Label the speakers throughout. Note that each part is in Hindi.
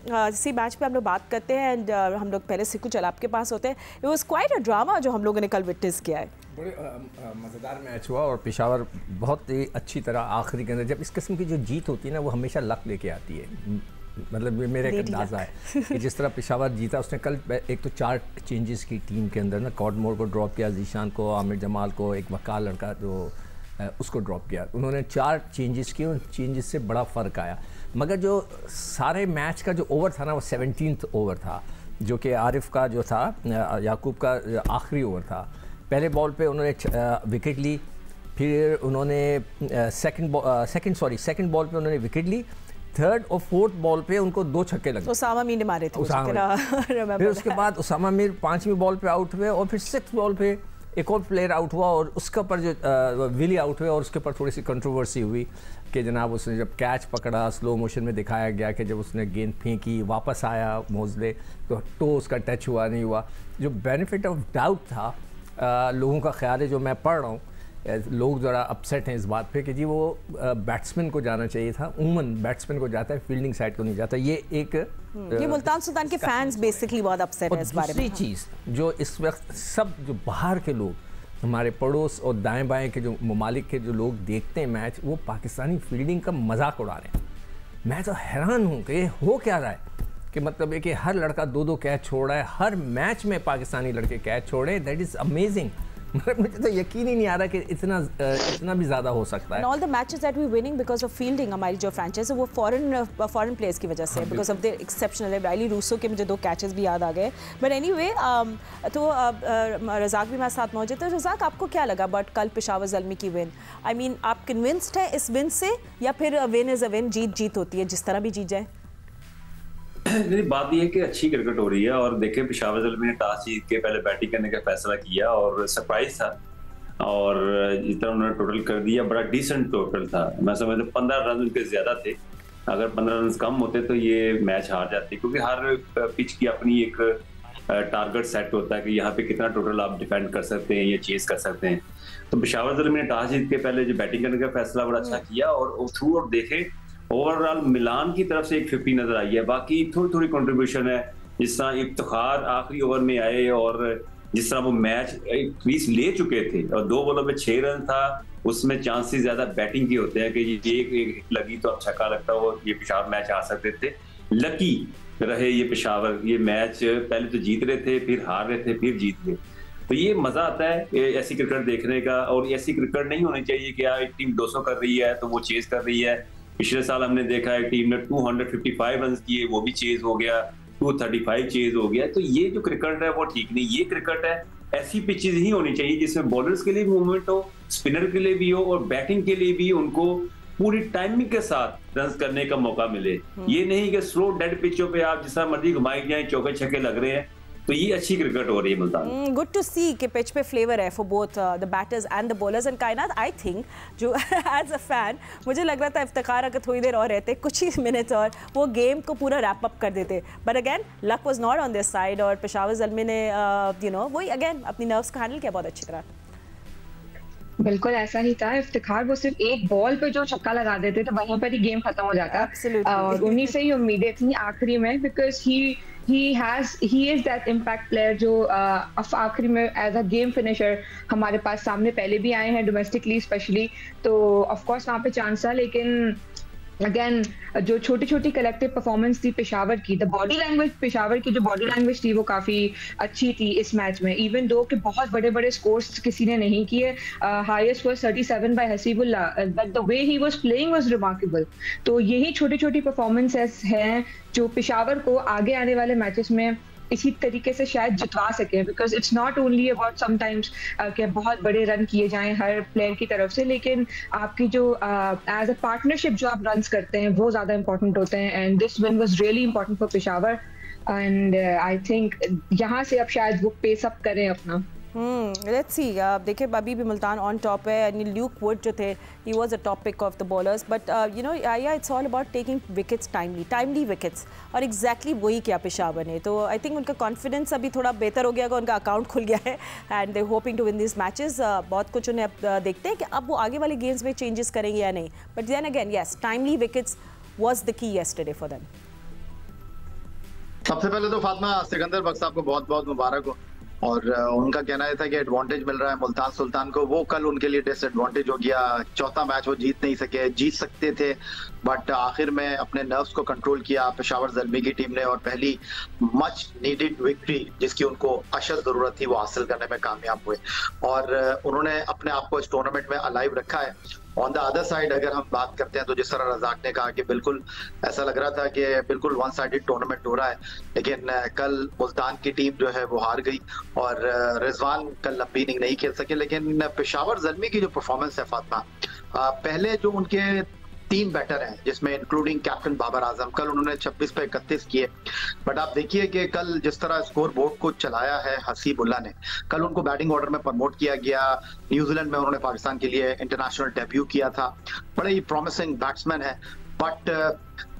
Speaker 1: इसी मैच पे हम लोग बात करते हैं एंड हम लोग पहले से कुछ आपके पास होते हैं। It was quite a drama जो हम लोगों ने कल विटनेस किया है।
Speaker 2: बड़े मज़ेदार मैच हुआ और पेशावर बहुत ही अच्छी तरह आखिरी के अंदर, जब इस किस्म की जो जीत होती है ना वो हमेशा लक लेके आती है। मतलब ये मेरा एक अंदाज़ा है कि जिस तरह पेशावर जीता, उसने कल एक तो 4 चेंजेस की टीम के अंदर ना, कॉडमोर को ड्रॉप किया, जीशान को, आमिर जमाल को, एक वकाल लड़का जो उसको ड्रॉप किया। उन्होंने 4 चेंजेस किए, उन चेंजेस से बड़ा फ़र्क आया। मगर जो सारे मैच का जो ओवर था ना वो 17th ओवर था, जो कि आरिफ का जो था, याकूब का आखिरी ओवर था। पहले बॉल पे उन्होंने विकेट ली, फिर उन्होंने सेकंड बॉल पे उन्होंने विकेट ली, थर्ड और फोर्थ बॉल पे उनको 2 छक्के लगे।
Speaker 1: उसामा मीर ने मारे थे।
Speaker 2: फिर उसके बाद उसामा मीर 5वीं बॉल पे आउट हुए और फिर 6th बॉल पे एक और प्लेयर आउट हुआ और उसके ऊपर जो विली आउट हुए और उसके ऊपर थोड़ी सी कंट्रोवर्सी हुई कि जनाब उसने जब कैच पकड़ा, स्लो मोशन में दिखाया गया कि जब उसने गेंद फेंकी, वापस आया मोजले तो टो उसका टच हुआ नहीं हुआ। जो बेनिफिट ऑफ डाउट था, लोगों का ख्याल है, जो मैं पढ़ रहा हूँ, लोग ज़रा अपसेट हैं इस बात पे कि जी वो बैट्समैन को जाना चाहिए था। उमूमन बैट्समैन को जाता है, फील्डिंग साइड को नहीं जाता। ये एक
Speaker 1: ये मुल्तान सुल्तान के फैंस बेसिकली बहुत अपसेट हैं इस बारे में।
Speaker 2: दूसरी चीज़ जो इस वक्त सब जो बाहर के लोग, हमारे पड़ोस और दाएं बाएं के जो ममालिक के जो लोग देखते हैं मैच, वो पाकिस्तानी फील्डिंग का मजाक उड़ा रहे हैं। मैं तो हैरान हूँ कि हो क्या रहा है कि मतलब है कि हर लड़का 2-2 कैच छोड़ रहा है, हर मैच में पाकिस्तानी लड़के कैच छोड़े। That is amazing. मुझे तो यकीन ही नहीं आ रहा कि इतना भी ज़्यादा हो सकता है।
Speaker 1: All the matches that we winning because of fielding, हमारी जो फ्रेंचाइज है वो फॉरेन प्लेयर्स की वजह से, बिकॉज ऑफ देयर एक्सेप्शनल है। राइली रूसो के मुझे 2 कैचेस भी याद आ गए। बट एनीवे, तो रज़ाक भी मेरे साथ मौजूद है। रज़ाक, आपको क्या लगा बट कल पेशावर ज़ल्मी की विन? आई मीन, आप कन्विंस्ड है इस विन से, या फिर विन इज़ अ विन, जीत होती है जिस तरह भी जीत जाए?
Speaker 3: मेरी बात यह है कि अच्छी क्रिकेट हो रही है और देखे पेशावर ज़ल्मी ने टॉस जीत के पहले बैटिंग करने का फैसला किया और सरप्राइज था, और जिस तरह उन्होंने टोटल कर दिया बड़ा डिसेंट टोटल था। मैं समझता हूं 15 रन उनके ज्यादा थे। अगर 15 रन कम होते तो ये मैच हार जाते, क्योंकि हर पिच की अपनी एक टारगेट सेट होता है कि यहाँ पे कितना टोटल आप डिफेंड कर सकते हैं या चेस कर सकते हैं। तो पेशावर ज़ल्मी ने टॉस जीत के पहले जो बैटिंग करने का फैसला बड़ा अच्छा किया और थ्रू और देखे ओवरऑल मिलान की तरफ से एक 50 नजर आई है। बाकी थोड़ी थोड़ी कंट्रीब्यूशन है, जिस तरह इफ्तिखार आखिरी ओवर में आए और जिस तरह वो मैच क्रीज ले चुके थे और 2 बॉलों में 6 रन था, उसमें चांसेस ज्यादा बैटिंग के होते हैं कि ये एक लगी तो अब छक्का लगता हो, ये पेशावर मैच आ सकते थे। लकी रहे ये पेशावर, ये मैच पहले तो जीत रहे थे, फिर हार रहे थे, फिर जीत गए। तो ये मजा आता है ऐसी क्रिकेट देखने का। और ऐसी क्रिकेट नहीं होनी चाहिए कि यार एक टीम 200 कर रही है तो वो चेज कर रही है। पिछले साल हमने देखा है टीम ने 255 रन किए, वो भी चेज हो गया, 235 चेज हो गया। तो ये जो क्रिकेट है वो ठीक नहीं। ये क्रिकेट है, ऐसी पिचेज ही होनी चाहिए जिसमें बॉलर्स के लिए भी मूवमेंट हो, स्पिनर के लिए भी हो और बैटिंग के लिए भी उनको पूरी टाइमिंग के साथ रन करने का मौका मिले। ये नहीं कि स्लो डेड पिचों पे आप जिस तरह मर्जी घुमाई जाए, चौके छक्के लग रहे हैं। तो ये अच्छी क्रिकेट हो रही है मुल्तान।
Speaker 1: गुड टू सी कि पिच पे फ्लेवर है for both the batters and the bowlers. And कायनात, आई थिंक जो एज अ फैन मुझे लग रहा था इफ्तिखार अगर थोड़ी देर और रहते, कुछ ही मिनट और, वो गेम को पूरा रैप अप कर देते। But again luck was not on this side और पेशावर ज़ल्मी ने वही अगेन अपनी नर्व्स को हैंडल किया बहुत अच्छी तरह।
Speaker 4: बिल्कुल ऐसा ही था। इफ्तिखार वो सिर्फ एक बॉल पे जो छक्का लगा देते थे वहीं पर ही गेम खत्म हो जाता। और उन्हीं से ही उम्मीदें थी आखिरी में, because he is that impact player जो आखिरी में एज अ गेम फिनिशर हमारे पास सामने पहले भी आए हैं डोमेस्टिकली स्पेशली। तो ऑफ कोर्स वहाँ पे चांस था, लेकिन अगेन जो छोटी छोटी कलेक्टिव परफॉर्मेंस थी पेशावर की, द बॉडी लैंग्वेज, पेशावर की जो बॉडी लैंग्वेज थी वो काफ़ी अच्छी थी इस मैच में। इवन दो कि बहुत बड़े बड़े स्कोर्स किसी ने नहीं किए, highest was 37 by Hasibullah, but the way he was playing was remarkable. तो यही छोटी छोटी परफॉर्मेंसेस हैं जो पेशावर को आगे आने वाले मैचेस में इसी तरीके से शायद जितवा सके, because it's not only about sometimes कि बहुत बड़े रन किए जाएं हर प्लेयर की तरफ से, लेकिन आपकी जो एज अ पार्टनरशिप जो आप रन्स करते हैं वो ज़्यादा इंपॉर्टेंट होते हैं। And this win was really important for Peshawar and I think यहाँ से अब शायद वो पेस अप करें अपना।
Speaker 1: Let's see. देखिए अभी भी मुल्तान ऑन टॉप है। यानी ल्यूक वुड जो थे, he was a top pick of the bowlers, but you know yeah it's all about taking wickets timely wickets, और एग्जैक्टली वही किया पेशावर ने। तो आई थिंक उनका कॉन्फिडेंस अभी थोड़ा बेहतर हो गया, उनका अकाउंट खुल गया है and they hoping to win this matches. बहुत कुछ उन्हें अब देखते हैं कि अब वो आगे वाले गेम्स में चेंजेस करेंगे या नहीं, but then again yes, timely wickets was the key yesterday for them.
Speaker 5: सबसे पहले तो फातिमा सिकंदर बख्श साहब को बहुत बहुत मुबारक हो। और उनका कहना यह था कि एडवांटेज मिल रहा है मुल्तान सुल्तान को, वो कल उनके लिए डिसएडवांटेज हो गया। चौथा मैच वो जीत नहीं सके, जीत सकते थे बट आखिर में अपने नर्व्स को कंट्रोल किया पेशावर ज़ल्मी की टीम ने और पहली मच नीडेड विक्ट्री जिसकी उनको अशद जरूरत थी वो हासिल करने में कामयाब हुए और उन्होंने अपने आप को इस टूर्नामेंट में अलाइव रखा है। ऑन द अदर साइड अगर हम बात करते हैं तो जिस तरह रजाक ने कहा कि बिल्कुल ऐसा लग रहा था कि बिल्कुल वन साइडेड टूर्नामेंट हो रहा है, लेकिन कल मुल्तान की टीम जो है वो हार गई और रिजवान कल लंबी इनिंग नहीं खेल सके। लेकिन पेशावर ज़ल्मी की जो परफॉर्मेंस है फातिमा, पहले जो उनके 3 बैटर हैं जिसमें इंक्लूडिंग कैप्टन बाबर आजम, कल उन्होंने 26 पे 31 किए बट आप देखिए कि कल जिस तरह स्कोर बोर्ड को चलाया है हसीबुल्ला ने, कल उनको बैटिंग ऑर्डर में प्रमोट किया गया। न्यूजीलैंड में उन्होंने पाकिस्तान के लिए इंटरनेशनल डेब्यू किया था, बड़े ही प्रॉमिसिंग बैट्समैन है बट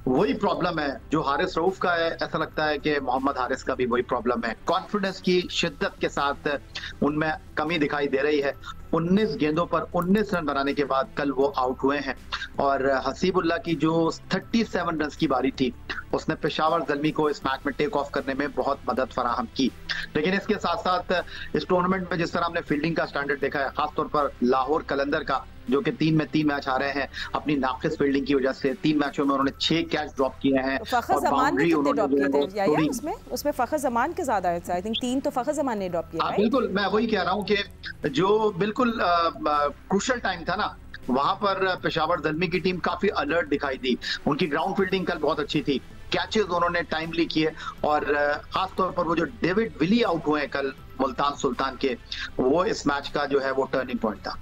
Speaker 5: वही प्रॉब्लम है जो हारिस रऊफ का है, ऐसा लगता है कि मोहम्मद हारिस का भी वही प्रॉब्लम है। कॉन्फिडेंस की शिद्दत के साथ उनमें कमी दिखाई दे रही है। 19 गेंदों पर 19 रन बनाने के बाद कल वो आउट हुए हैं और हसीबुल्ला की जो 37 रन की बारी थी उसने पेशावर ज़ल्मी को इस मैच में टेक ऑफ करने में बहुत मदद फराहम की। लेकिन इसके साथ साथ इस टूर्नामेंट में जिस तरह हमने फील्डिंग का स्टैंडर्ड देखा है, खासतौर पर लाहौर कलंदर का जो कि 3 में 3 मैच आ रहे हैं अपनी नाकिस फील्डिंग की वजह से, 3 मैचों में उन्होंने 6 कैच ड्रॉप किए हैं।
Speaker 1: फ़खर ज़मान ने कितने ड्रॉप किए थे या उसमें फ़खर ज़मान के ज्यादा है, आई थिंक 3 तो फ़खर ज़मान ने ड्रॉप किए।
Speaker 5: बिल्कुल, मैं वही कह रहा हूँ कि जो बिल्कुल क्रूशियल टाइम था ना, वहां पर पेशावर ज़ल्मी की टीम काफी अलर्ट दिखाई दी। उनकी ग्राउंड फील्डिंग कल बहुत अच्छी थी, कैचेस उन्होंने टाइमली किए और खासतौर पर वो जो डेविड विली आउट हुए कल मुल्तान सुल्तान के, वो इस मैच का जो है वो टर्निंग पॉइंट था।